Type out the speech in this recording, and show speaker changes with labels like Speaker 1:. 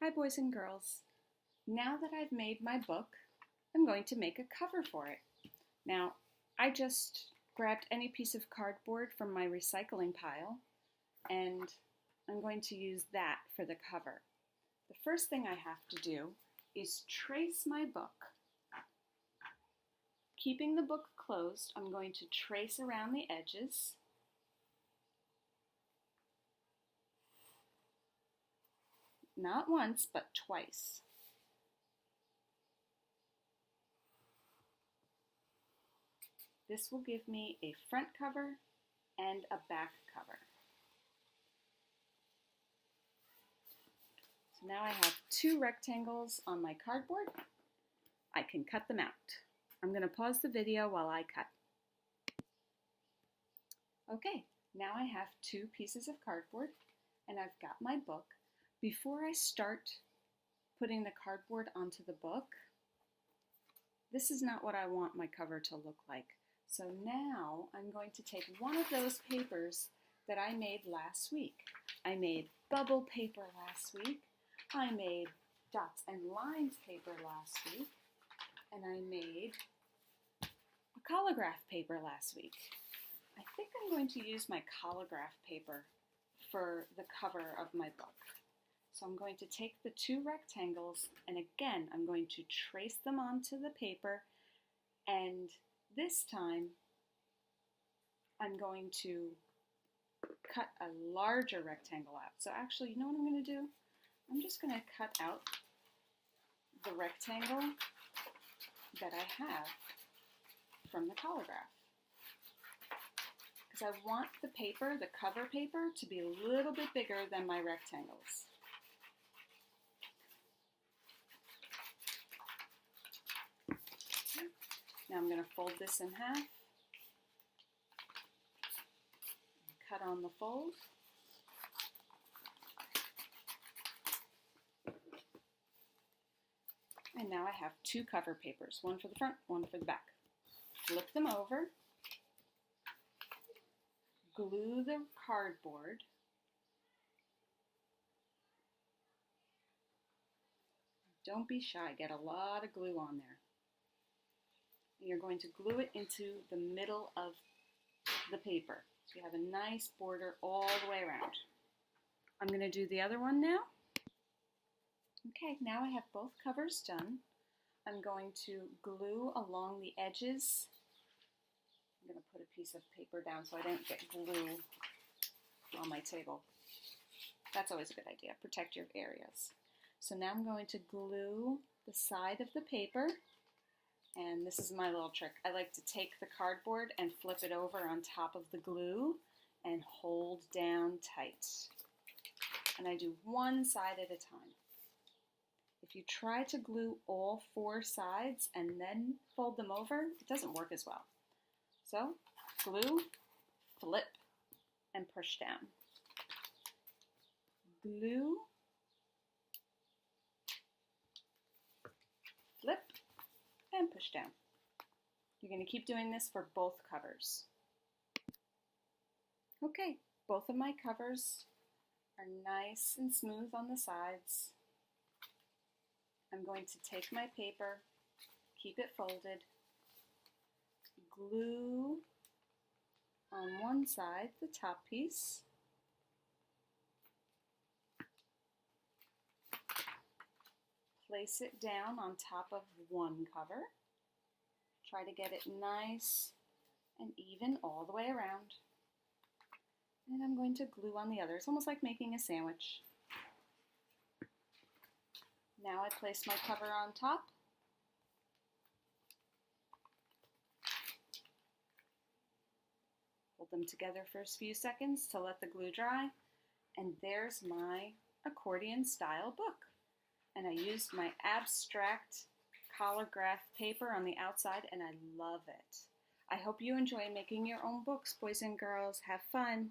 Speaker 1: Hi boys and girls. Now that I've made my book, I'm going to make a cover for it. Now, I just grabbed any piece of cardboard from my recycling pile and I'm going to use that for the cover. The first thing I have to do is trace my book. Keeping the book closed, I'm going to trace around the edges. Not once, but twice. This will give me a front cover and a back cover. So now I have two rectangles on my cardboard. I can cut them out. I'm going to pause the video while I cut. Okay, now I have two pieces of cardboard and I've got my book. Before I start putting the cardboard onto the book, this is not what I want my cover to look like. So now I'm going to take one of those papers that I made last week. I made bubble paper last week. I made dots and lines paper last week. And I made a collagraph paper last week. I think I'm going to use my collagraph paper for the cover of my book. So I'm going to take the two rectangles and again I'm going to trace them onto the paper, and this time I'm going to cut a larger rectangle out. So actually, you know what I'm going to do? I'm just going to cut out the rectangle that I have from the collagraph, because I want the paper, the cover paper, to be a little bit bigger than my rectangles. Now I'm going to fold this in half, cut on the fold, and now I have two cover papers, one for the front, one for the back. Flip them over, glue the cardboard, don't be shy, get a lot of glue on there. You're going to glue it into the middle of the paper. So you have a nice border all the way around. I'm going to do the other one now. Okay, now I have both covers done. I'm going to glue along the edges. I'm going to put a piece of paper down so I don't get glue on my table. That's always a good idea. Protect your areas. So now I'm going to glue the side of the paper. And this is my little trick. I like to take the cardboard and flip it over on top of the glue and hold down tight. And I do one side at a time. If you try to glue all four sides and then fold them over, it doesn't work as well. So glue, flip, and push down. Glue, flip, and push down. You're going to keep doing this for both covers. Okay, both of my covers are nice and smooth on the sides. I'm going to take my paper, keep it folded, glue on one side the top piece, place it down on top of one cover. Try to get it nice and even all the way around. And I'm going to glue on the other. It's almost like making a sandwich. Now I place my cover on top. Hold them together for a few seconds to let the glue dry. And there's my accordion style book. And I used my abstract collagraph paper on the outside and I love it. I hope you enjoy making your own books, boys and girls. Have fun.